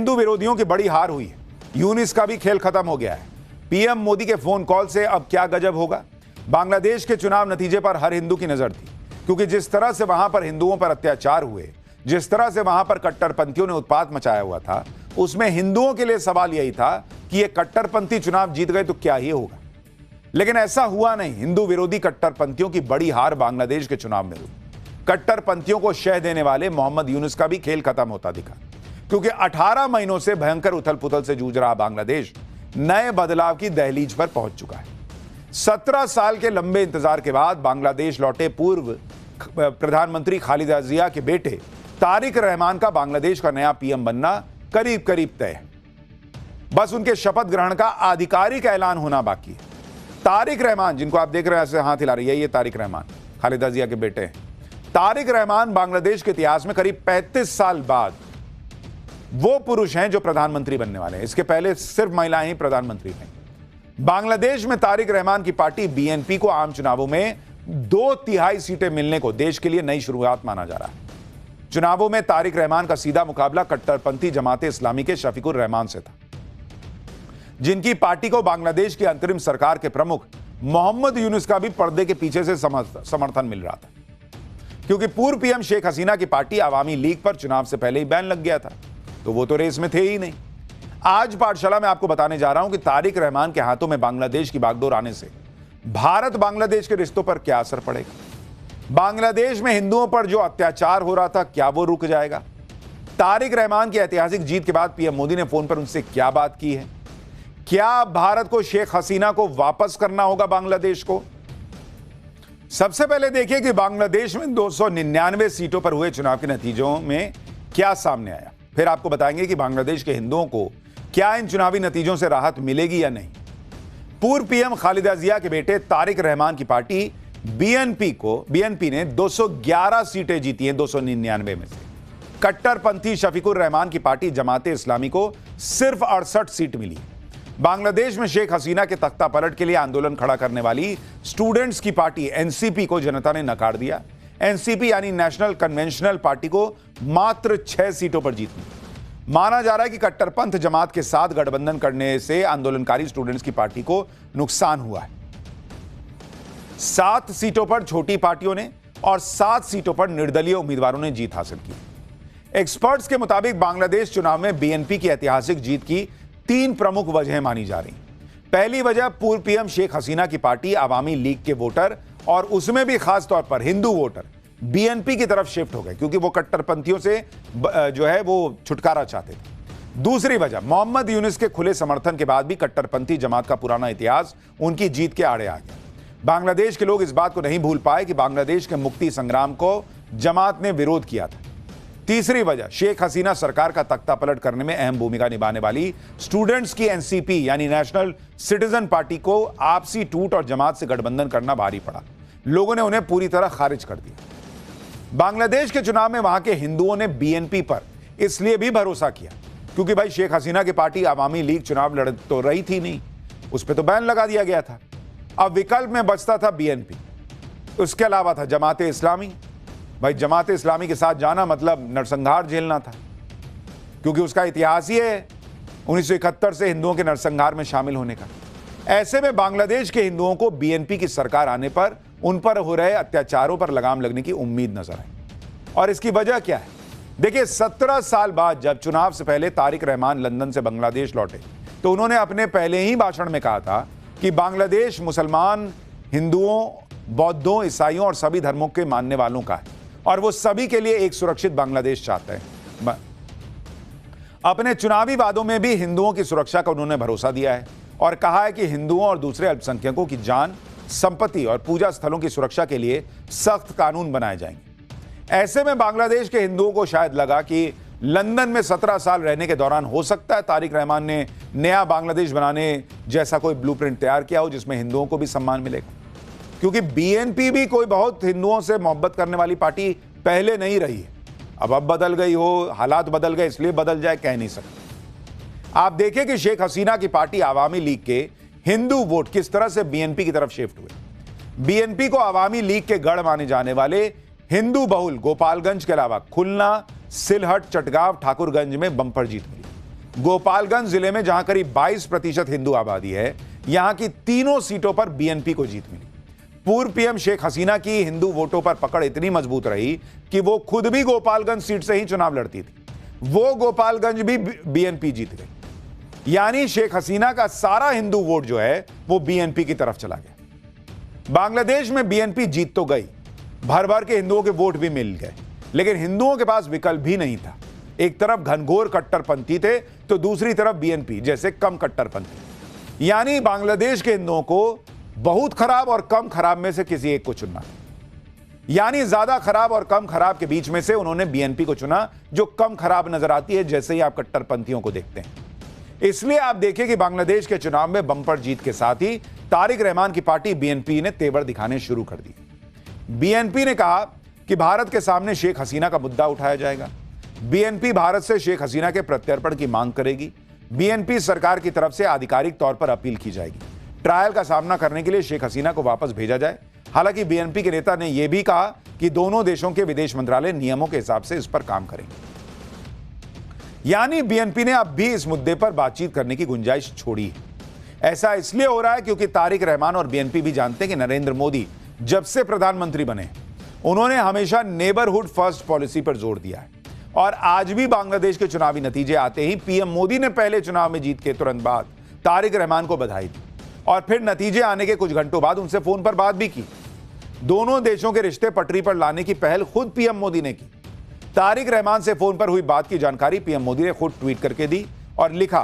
हिंदू विरोधियों की बड़ी हार हुई है। यूनिस का भी खेल खत्म हो गया है। पीएम मोदी के फोन कॉल से अब क्या गजब होगा। बांग्लादेश के चुनाव नतीजे पर हर हिंदू की नजर थी, क्योंकि जिस तरह से वहां पर हिंदुओं पर अत्याचार हुए, जिस तरह से वहां पर कट्टरपंथियों ने उत्पात मचाया हुआ था, उसमें हिंदुओं के लिए सवाल यही था कि ये कट्टरपंथी चुनाव जीत गए तो क्या ही होगा। लेकिन ऐसा हुआ नहीं। हिंदू विरोधी कट्टरपंथियों की बड़ी हार बांग्लादेश के चुनाव में हुई। कट्टरपंथियों को शह देने वाले मोहम्मद यूनुस का भी खेल खत्म होता दिखा, क्योंकि 18 महीनों से भयंकर उथल पुथल से जूझ रहा बांग्लादेश नए बदलाव की दहलीज पर पहुंच चुका है। 17 साल के लंबे इंतजार के बाद बांग्लादेश लौटे पूर्व प्रधानमंत्री खालिदा जिया के बेटे तारिक रहमान का बांग्लादेश का नया पीएम बनना करीब करीब तय है। बस उनके शपथ ग्रहण का आधिकारिक ऐलान होना बाकी है। तारिक रहमान, जिनको आप देख रहे हैं ऐसे हाथ हिला रही है, ये तारिक रहमान खालिदा जिया के बेटे हैं। तारिक रहमान बांग्लादेश के इतिहास में करीब 35 साल बाद वो पुरुष हैं जो प्रधानमंत्री बनने वाले हैं। इसके पहले सिर्फ महिलाएं ही प्रधानमंत्री थीं। बांग्लादेश में तारिक रहमान की पार्टी बीएनपी को आम चुनावों में 2/3 सीटें मिलने को देश के लिए नई शुरुआत माना जा रहा है। चुनावों में तारिक रहमान का सीधा मुकाबला कट्टरपंथी जमाते इस्लामी के शफीकुर रहमान से था, जिनकी पार्टी को बांग्लादेश की अंतरिम सरकार के प्रमुख मोहम्मद यूनुस का भी पर्दे के पीछे से समर्थन मिल रहा था, क्योंकि पूर्व पीएम शेख हसीना की पार्टी आवामी लीग पर चुनाव से पहले ही बैन लग गया था, तो वो तो रेस में थे ही नहीं। आज पाठशाला में आपको बताने जा रहा हूं कि तारिक रहमान के हाथों में बांग्लादेश की बागडोर आने से भारत बांग्लादेश के रिश्तों पर क्या असर पड़ेगा। बांग्लादेश में हिंदुओं पर जो अत्याचार हो रहा था, क्या वो रुक जाएगा। तारिक रहमान की ऐतिहासिक जीत के बाद पीएम मोदी ने फोन पर उनसे क्या बात की है। क्या भारत को शेख हसीना को वापस करना होगा बांग्लादेश को। सबसे पहले देखिए कि बांग्लादेश में 299 सीटों पर हुए चुनाव के नतीजों में क्या सामने आया। फिर आपको बताएंगे कि बांग्लादेश के हिंदुओं को क्या इन चुनावी नतीजों से राहत मिलेगी या नहीं। पूर्व पीएम खालिदा जिया के बेटे तारिक रहमान की पार्टी बीएनपी ने 211 सीटें जीती हैं 299 में से। कट्टरपंथी शफीकुर रहमान की पार्टी जमाते इस्लामी को सिर्फ 68 सीट मिली। बांग्लादेश में शेख हसीना के तख्ता पलट के लिए आंदोलन खड़ा करने वाली स्टूडेंट्स की पार्टी एनसीपी को जनता ने नकार दिया। एनसीपी यानी नेशनल कन्वेंशनल पार्टी को मात्र 6 सीटों पर जीत मिली। माना जा रहा है कि कट्टरपंथ जमात के साथ गठबंधन करने से आंदोलनकारी स्टूडेंट्स की पार्टी को नुकसान हुआ है। 7 सीटों पर छोटी पार्टियों ने और 7 सीटों पर निर्दलीय उम्मीदवारों ने जीत हासिल की। एक्सपर्ट्स के मुताबिक बांग्लादेश चुनाव में बीएनपी की ऐतिहासिक जीत की 3 प्रमुख वजहें मानी जा रही। पहली वजह पूर्व पीएम शेख हसीना की पार्टी आवामी लीग के वोटर, और उसमें भी खास तौर पर हिंदू वोटर बीएनपी की तरफ शिफ्ट हो गए, क्योंकि वो कट्टरपंथियों से जो है वो छुटकारा चाहते थे। दूसरी वजह, मोहम्मद यूनुस के खुले समर्थन के बाद भी कट्टरपंथी जमात का पुराना इतिहास उनकी जीत के आड़े आ गया। बांग्लादेश के लोग इस बात को नहीं भूल पाए कि बांग्लादेश के मुक्ति संग्राम को जमात ने विरोध किया था। तीसरी वजह, शेख हसीना सरकार का तख्ता पलट करने में अहम भूमिका निभाने वाली स्टूडेंट्स की एनसीपी यानी नेशनल सिटीजन पार्टी को आपसी टूट और जमात से गठबंधन करना भारी पड़ा। लोगों ने उन्हें पूरी तरह खारिज कर दिया। बांग्लादेश के चुनाव में वहां के हिंदुओं ने बीएनपी पर इसलिए भी भरोसा किया क्योंकि भाई शेख हसीना की पार्टी आवामी लीग चुनाव लड़ तो रही थी नहीं, उस पर तो बैन लगा दिया गया था। अब विकल्प में बचता था बीएनपी, उसके अलावा था जमाते इस्लामी। भाई जमाते इस्लामी के साथ जाना मतलब नरसंहार झेलना था, क्योंकि उसका इतिहास ही है 1971 से हिंदुओं के नरसंहार में शामिल होने का। ऐसे में बांग्लादेश के हिंदुओं को बीएनपी की सरकार आने पर उन पर हो रहे अत्याचारों पर लगाम लगने की उम्मीद नजर आई। और इसकी वजह क्या है? देखिए, 17 साल बाद जब चुनाव से पहले तारिक रहमान लंदन से बांग्लादेश लौटे, तो उन्होंने अपने पहले ही भाषण में कहा था कि बांग्लादेश मुसलमान, हिंदुओं, बौद्धों, ईसाइयों और सभी धर्मों के मानने वालों का है और वो सभी के लिए एक सुरक्षित बांग्लादेश चाहते हैं। अपने चुनावी वादों में भी हिंदुओं की सुरक्षा का उन्होंने भरोसा दिया है और कहा है कि हिंदुओं और दूसरे अल्पसंख्यकों की जान, संपत्ति और पूजा स्थलों की सुरक्षा के लिए सख्त कानून बनाए जाएंगे। ऐसे में बांग्लादेश के हिंदुओं को शायद लगा कि लंदन में 17 साल रहने के दौरान हो सकता है तारिक रहमान ने नया बांग्लादेश बनाने जैसा कोई ब्लूप्रिंट तैयार किया हो जिसमें हिंदुओं को भी सम्मान मिलेगा, क्योंकि बीएनपी भी कोई बहुत हिंदुओं से मोहब्बत करने वाली पार्टी पहले नहीं रही है। अब बदल गई हो, हालात बदल गए इसलिए बदल जाए, कह नहीं सकते। आप देखिए कि शेख हसीना की पार्टी आवामी लीग के हिंदू वोट किस तरह से बीएनपी की तरफ शिफ्ट हुए। बीएनपी को आवामी लीग के गढ़ माने जाने वाले हिंदू बहुल गोपालगंज के अलावा खुलना, सिलहट, चटगांव, ठाकुरगंज में बंपर जीत मिली। गोपालगंज जिले में जहां करीब 22% हिंदू आबादी है, यहां की तीनों सीटों पर बीएनपी को जीत मिली। पूर्व पीएम शेख हसीना की हिंदू वोटों पर पकड़ इतनी मजबूत रही कि वो खुद भी गोपालगंज सीट से ही चुनाव लड़ती थी। वो गोपालगंज भी बीएनपी जीत गई। यानी शेख हसीना का सारा हिंदू वोट जो है वो बीएनपी की तरफ चला गया। बांग्लादेश में बीएनपी जीत तो गई, भर भर के हिंदुओं के वोट भी मिल गए, लेकिन हिंदुओं के पास विकल्प भी नहीं था। एक तरफ घनघोर कट्टरपंथी थे तो दूसरी तरफ बीएनपी जैसे कम कट्टरपंथी। यानी बांग्लादेश के हिंदुओं को बहुत खराब और कम खराब में से किसी एक को चुनना, यानी ज्यादा खराब और कम खराब के बीच में से उन्होंने बीएनपी को चुना, जो कम खराब नजर आती है जैसे ही आप कट्टरपंथियों को देखते हैं। इसलिए आप देखिए कि बांग्लादेश के चुनाव में बम्पर जीत के साथ ही तारिक रहमान की पार्टी बीएनपी ने तेवर दिखाने शुरू कर दिए। बीएनपी ने कहा कि भारत के सामने शेख हसीना का मुद्दा उठाया जाएगा। बीएनपी भारत से शेख हसीना के प्रत्यर्पण की मांग करेगी। बीएनपी सरकार की तरफ से आधिकारिक तौर पर अपील की जाएगी, ट्रायल का सामना करने के लिए शेख हसीना को वापस भेजा जाए। हालांकि बीएनपी के नेता ने यह भी कहा कि दोनों देशों के विदेश मंत्रालय नियमों के हिसाब से इस पर काम करेंगे। यानी बीएनपी ने अब भी इस मुद्दे पर बातचीत करने की गुंजाइश छोड़ी है। ऐसा इसलिए हो रहा है क्योंकि तारिक रहमान और बीएनपी भी जानते हैं कि नरेंद्र मोदी जब से प्रधानमंत्री बने, उन्होंने हमेशा नेबरहुड फर्स्ट पॉलिसी पर जोर दिया है। और आज भी बांग्लादेश के चुनावी नतीजे आते ही पीएम मोदी ने पहले चुनाव में जीत के तुरंत बाद तारिक रहमान को बधाई दी और फिर नतीजे आने के कुछ घंटों बाद उनसे फोन पर बात भी की। दोनों देशों के रिश्ते पटरी पर लाने की पहल खुद पीएम मोदी ने की। तारिक रहमान से फोन पर हुई बात की जानकारी पीएम मोदी ने खुद ट्वीट करके दी और लिखा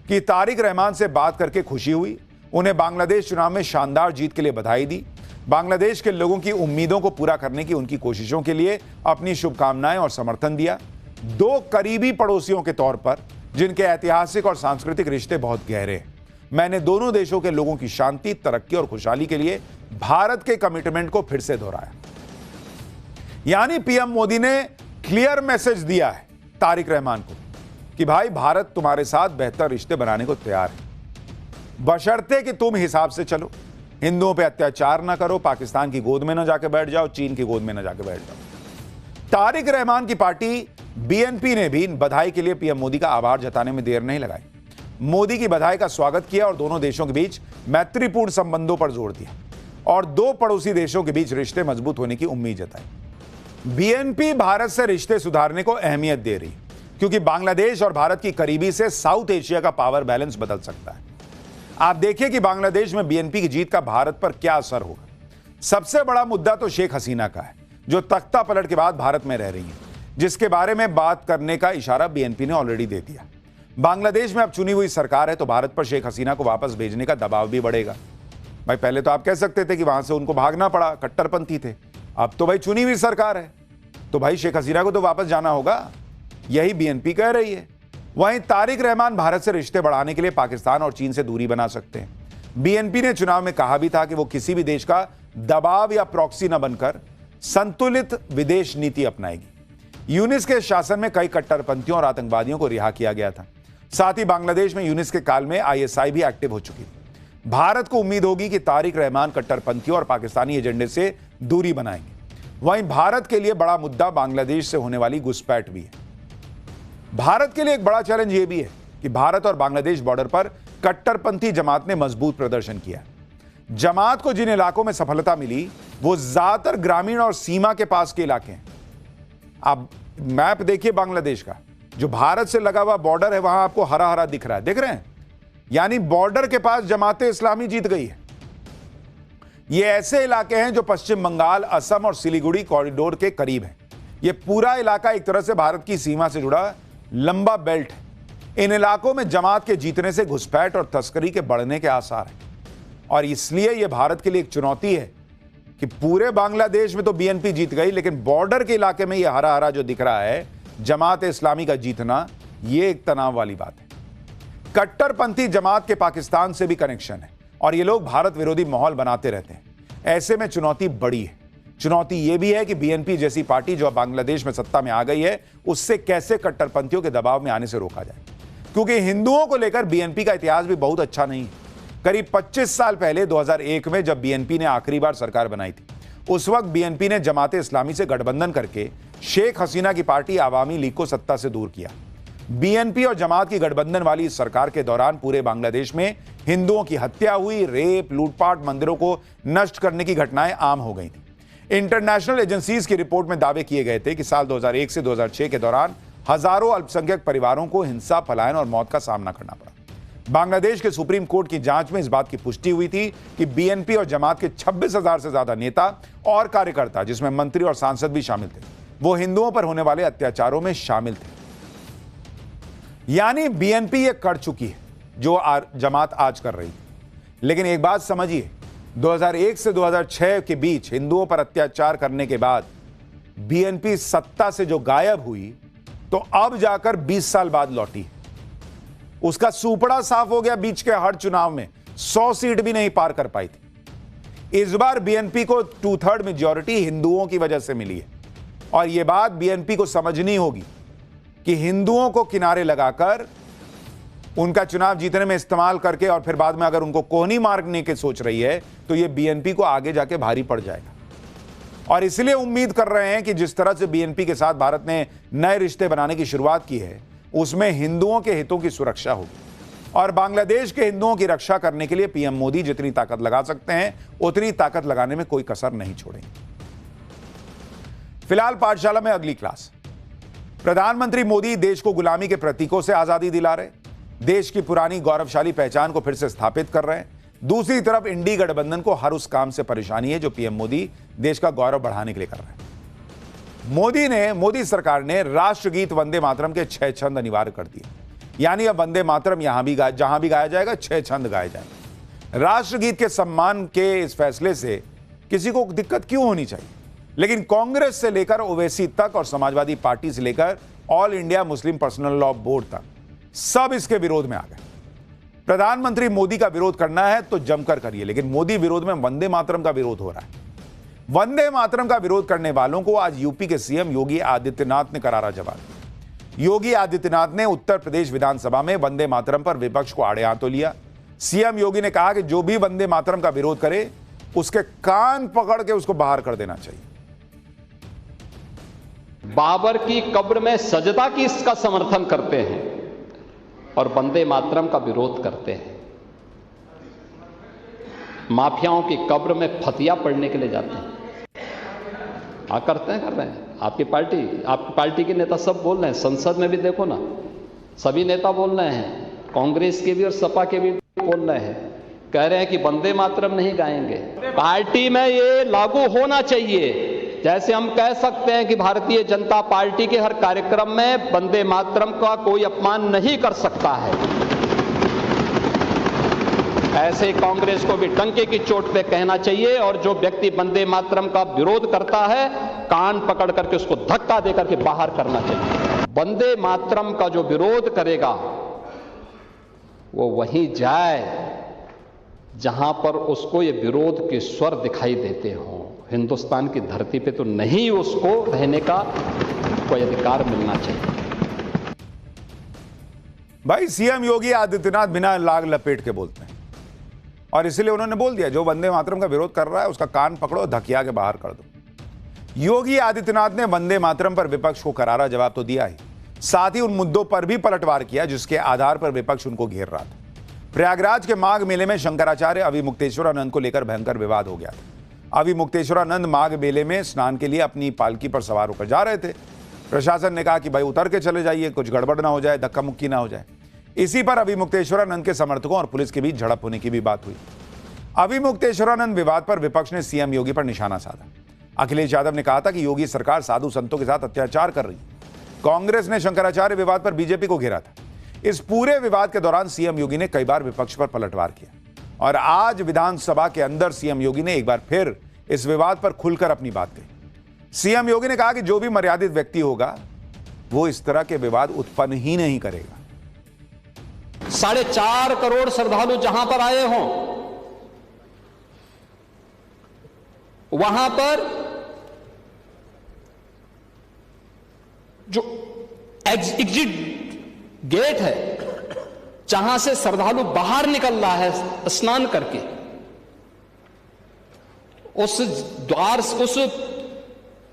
कि तारिक रहमान से बात करके खुशी हुई, उन्हें बांग्लादेश चुनाव में शानदार जीत के लिए बधाई दी, बांग्लादेश के लोगों की उम्मीदों को पूरा करने की उनकी कोशिशों के लिए अपनी शुभकामनाएं और समर्थन दिया। दो करीबी पड़ोसियों के तौर पर जिनके ऐतिहासिक और सांस्कृतिक रिश्ते बहुत गहरे हैं, मैंने दोनों देशों के लोगों की शांति, तरक्की और खुशहाली के लिए भारत के कमिटमेंट को फिर से दोहराया। यानी पीएम मोदी ने क्लियर मैसेज दिया है तारिक रहमान को कि भाई भारत तुम्हारे साथ बेहतर रिश्ते बनाने को तैयार है, बशर्ते कि तुम हिसाब से चलो, हिंदुओं पे अत्याचार ना करो, पाकिस्तान की गोद में ना जाके बैठ जाओ, चीन की गोद में ना जाके बैठ जाओ। तारिक रहमान की पार्टी बीएनपी ने भी बधाई के लिए पीएम मोदी का आभार जताने में देर नहीं लगाई। मोदी की बधाई का स्वागत किया और दोनों देशों के बीच मैत्रीपूर्ण संबंधों पर जोर दिया और दो पड़ोसी देशों के बीच रिश्ते मजबूत होने की उम्मीद जताई। बीएनपी भारत से रिश्ते सुधारने को अहमियत दे रही क्योंकि बांग्लादेश और भारत की करीबी से साउथ एशिया का पावर बैलेंस बदल सकता है। आप देखिए कि बांग्लादेश में बीएनपी की जीत का भारत पर क्या असर होगा। सबसे बड़ा मुद्दा तो शेख हसीना का है, जो तख्ता पलट के बाद भारत में रह रही है, जिसके बारे में बात करने का इशारा बीएनपी ने ऑलरेडी दे दिया। बांग्लादेश में अब चुनी हुई सरकार है तो भारत पर शेख हसीना को वापस भेजने का दबाव भी बढ़ेगा। भाई पहले तो आप कह सकते थे कि वहां से उनको भागना पड़ा, कट्टरपंथी थे, अब तो भाई चुनी हुई सरकार है तो भाई शेख हसीना को तो वापस जाना होगा, यही बीएनपी कह रही है। वहीं तारिक रहमान भारत से रिश्ते बढ़ाने के लिए पाकिस्तान और चीन से दूरी बना सकते हैं। बीएनपी ने चुनाव में कहा भी था कि वो किसी भी देश का दबाव या प्रॉक्सी न बनकर संतुलित विदेश नीति अपनाएगी। यूनिस के शासन में कई कट्टरपंथियों और आतंकवादियों को रिहा किया गया था। साथ ही बांग्लादेश में यूनिस के काल में आईएसआई भी एक्टिव हो चुकी थी। भारत को उम्मीद होगी कि तारिक रहमान कट्टरपंथियों और पाकिस्तानी एजेंडे से दूरी बनाएंगे। वहीं भारत के लिए बड़ा मुद्दा बांग्लादेश से होने वाली घुसपैठ भी है। भारत के लिए एक बड़ा चैलेंज यह भी है कि भारत और बांग्लादेश बॉर्डर पर कट्टरपंथी जमात ने मजबूत प्रदर्शन किया। जमात को जिन इलाकों में सफलता मिली वो ज्यादातर ग्रामीण और सीमा के पास के इलाके हैं। आप मैप देखिए बांग्लादेश का, जो भारत से लगा हुआ बॉर्डर है वहां आपको हरा हरा दिख रहा है, देख रहे हैं? यानी बॉर्डर के पास जमाते इस्लामी जीत गई है। ये ऐसे इलाके हैं जो पश्चिम बंगाल, असम और सिलीगुड़ी कॉरिडोर के करीब हैं। ये पूरा इलाका एक तरह से भारत की सीमा से जुड़ा लंबा बेल्ट है। इन इलाकों में जमात के जीतने से घुसपैठ और तस्करी के बढ़ने के आसार हैं और इसलिए यह भारत के लिए एक चुनौती है कि पूरे बांग्लादेश में तो बीएनपी जीत गई, लेकिन बॉर्डर के इलाके में यह हरा हरा जो दिख रहा है जमात इस्लामी का जीतना, यह एक तनाव वाली बात है। कट्टरपंथी जमात के पाकिस्तान से भी कनेक्शन है और ये लोग भारत विरोधी माहौल बनाते रहते हैं। ऐसे में चुनौती बड़ी है। चुनौती यह भी है कि बीएनपी जैसी पार्टी जो बांग्लादेश में सत्ता में आ गई है, उससे कैसे कट्टरपंथियों के दबाव में आने से रोका जाए, क्योंकि हिंदुओं को लेकर बीएनपी का इतिहास भी बहुत अच्छा नहीं है। करीब 25 साल पहले 2001 में जब बीएनपी ने आखिरी बार सरकार बनाई थी, उस वक्त बीएनपी ने जमाते इस्लामी से गठबंधन करके शेख हसीना की पार्टी आवामी लीग को सत्ता से दूर किया। बीएनपी और जमात की गठबंधन वाली इस सरकार के दौरान पूरे बांग्लादेश में हिंदुओं की हत्या हुई, रेप, लूटपाट, मंदिरों को नष्ट करने की घटनाएं आम हो गई थी। इंटरनेशनल एजेंसीज की रिपोर्ट में दावे किए गए थे कि साल 2001 से 2006 के दौरान हजारों अल्पसंख्यक परिवारों को हिंसा, पलायन और मौत का सामना करना पड़ा। बांग्लादेश के सुप्रीम कोर्ट की जांच में इस बात की पुष्टि हुई थी कि बीएनपी और जमात के 26,000 से ज्यादा नेता और कार्यकर्ता, जिसमें मंत्री और सांसद भी शामिल थे, वो हिंदुओं पर होने वाले अत्याचारों में शामिल थे। यानी बीएनपी ये कर चुकी है जो जमात आज कर रही है। लेकिन एक बात समझिए, 2001 से 2006 के बीच हिंदुओं पर अत्याचार करने के बाद बीएनपी सत्ता से जो गायब हुई, तो अब जाकर 20 साल बाद लौटी। उसका सूपड़ा साफ हो गया। बीच के हर चुनाव में 100 सीट भी नहीं पार कर पाई थी। इस बार बीएनपी को 2/3 मेजॉरिटी हिंदुओं की वजह से मिली है। और यह बात बीएनपी को समझनी होगी कि हिंदुओं को किनारे लगाकर उनका चुनाव जीतने में इस्तेमाल करके और फिर बाद में अगर उनको कोहनी मारने की सोच रही है, तो यह बीएनपी को आगे जाके भारी पड़ जाएगा। और इसलिए उम्मीद कर रहे हैं कि जिस तरह से बीएनपी के साथ भारत ने नए रिश्ते बनाने की शुरुआत की है, उसमें हिंदुओं के हितों की सुरक्षा होगी। और बांग्लादेश के हिंदुओं की रक्षा करने के लिए पीएम मोदी जितनी ताकत लगा सकते हैं, उतनी ताकत लगाने में कोई कसर नहीं छोड़ेंगे। फिलहाल पाठशाला में अगली क्लास। प्रधानमंत्री मोदी देश को गुलामी के प्रतीकों से आजादी दिला रहे, देश की पुरानी गौरवशाली पहचान को फिर से स्थापित कर रहे हैं। दूसरी तरफ इंडी गठबंधन को हर उस काम से परेशानी है जो पीएम मोदी देश का गौरव बढ़ाने के लिए कर रहे हैं। मोदी सरकार ने राष्ट्रगीत वंदे मातरम के 6 छंद अनिवार्य कर दिए। यानी अब वंदे मातरम जहां भी गाया जाएगा 6 छंद गाए जाएंगे। राष्ट्रगीत के सम्मान के इस फैसले से किसी को दिक्कत क्यों होनी चाहिए? लेकिन कांग्रेस से लेकर ओवैसी तक और समाजवादी पार्टी से लेकर all India Muslim personal law board तक सब इसके विरोध में आ गए। प्रधानमंत्री मोदी का विरोध करना है तो जमकर करिए, लेकिन मोदी विरोध में वंदे मातरम का विरोध हो रहा है। वंदे मातरम का विरोध करने वालों को आज यूपी के सीएम योगी आदित्यनाथ ने करारा जवाब दिया। योगी आदित्यनाथ ने उत्तर प्रदेश विधानसभा में वंदे मातरम पर विपक्ष को आड़े हाथों लिया। सीएम योगी ने कहा कि जो भी वंदे मातरम का विरोध करे, उसके कान पकड़ के उसको बाहर कर देना चाहिए। बाबर की कब्र में सजदा की इसका समर्थन करते हैं और वंदे मातरम का विरोध करते हैं। माफियाओं की कब्र में फतिया पढ़ने के लिए जाते हैं। कर रहे हैं। आपकी पार्टी के नेता सब बोल रहे हैं। संसद में भी देखो ना, सभी नेता बोल रहे हैं, कांग्रेस के भी और सपा के भी बोल रहे हैं, कह रहे हैं कि वंदे मातरम नहीं गाएंगे। पार्टी में ये लागू होना चाहिए। जैसे हम कह सकते हैं कि भारतीय जनता पार्टी के हर कार्यक्रम में वंदे मातरम का कोई अपमान नहीं कर सकता है, ऐसे कांग्रेस को भी डंके की चोट पे कहना चाहिए। और जो व्यक्ति वंदे मातरम का विरोध करता है, कान पकड़ करके उसको धक्का दे करके बाहर करना चाहिए। वंदे मातरम का जो विरोध करेगा वो वहीं जाए जहां पर उसको ये विरोध के स्वर दिखाई देते हों। हिंदुस्तान की धरती पे तो नहीं उसको रहने का कोई अधिकार मिलना चाहिए। भाई सीएम योगी आदित्यनाथ बिना लाग लपेट के बोलते हैं और इसलिए उन्होंने बोल दिया जो वंदे मातरम का विरोध कर रहा है उसका कान पकड़ो, धकिया के बाहर कर दो। योगी आदित्यनाथ ने वंदे मातरम पर विपक्ष को करारा जवाब तो दिया ही, साथ ही उन मुद्दों पर भी पलटवार किया जिसके आधार पर विपक्ष उनको घेर रहा था। प्रयागराज के माघ मेले में शंकराचार्य अविमुक्तेश्वरानंद को लेकर भयंकर विवाद हो गया था। अविमुक्तेश्वरानंद माघ मेले में स्नान के लिए अपनी पालकी पर सवार होकर जा रहे थे। प्रशासन ने कहा कि भाई उतर के चले जाइए, कुछ गड़बड़ ना हो जाए, धक्का मुक्की ना हो जाए। इसी पर अविमुक्तेश्वरानंद के समर्थकों और पुलिस के बीच झड़प होने की भी बात हुई। अविमुक्तेश्वरानंद विवाद पर विपक्ष ने सीएम योगी पर निशाना साधा। अखिलेश यादव ने कहा था कि योगी सरकार साधु संतों के साथ अत्याचार कर रही है। कांग्रेस ने शंकराचार्य विवाद पर बीजेपी को घेरा था। इस पूरे विवाद के दौरान सीएम योगी ने कई बार विपक्ष पर पलटवार किया और आज विधानसभा के अंदर सीएम योगी ने एक बार फिर इस विवाद पर खुलकर अपनी बात कही। सीएम योगी ने कहा कि जो भी मर्यादित व्यक्ति होगा वो इस तरह के विवाद उत्पन्न ही नहीं करेगा। 4.5 करोड़ श्रद्धालु जहां पर आए हों, वहां पर जो एग्जिट गेट है जहां से श्रद्धालु बाहर निकल रहा है स्नान करके, उस द्वार, उस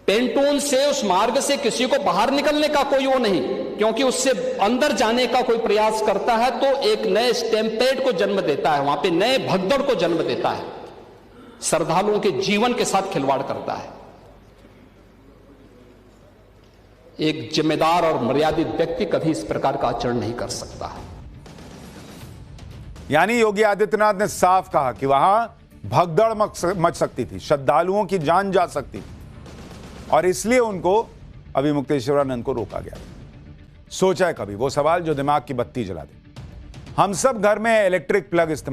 पेंटून से, उस मार्ग से किसी को बाहर निकलने का कोई वो नहीं। क्योंकि उससे अंदर जाने का कोई प्रयास करता है तो एक नए स्टैम्पेड को जन्म देता है, वहां पे नए भगदड़ को जन्म देता है, श्रद्धालुओं के जीवन के साथ खिलवाड़ करता है। एक जिम्मेदार और मर्यादित व्यक्ति कभी इस प्रकार का आचरण नहीं कर सकता है। यानी योगी आदित्यनाथ ने साफ कहा कि वहां भगदड़ मच सकती थी, श्रद्धालुओं की जान जा सकती थी, और इसलिए उनको अभी मुक्तेश्वरानंद को रोका गया। सोचा है कभी वो सवाल जो दिमाग की बत्ती जला दे। हम सब घर में इलेक्ट्रिक प्लग इस्तेमाल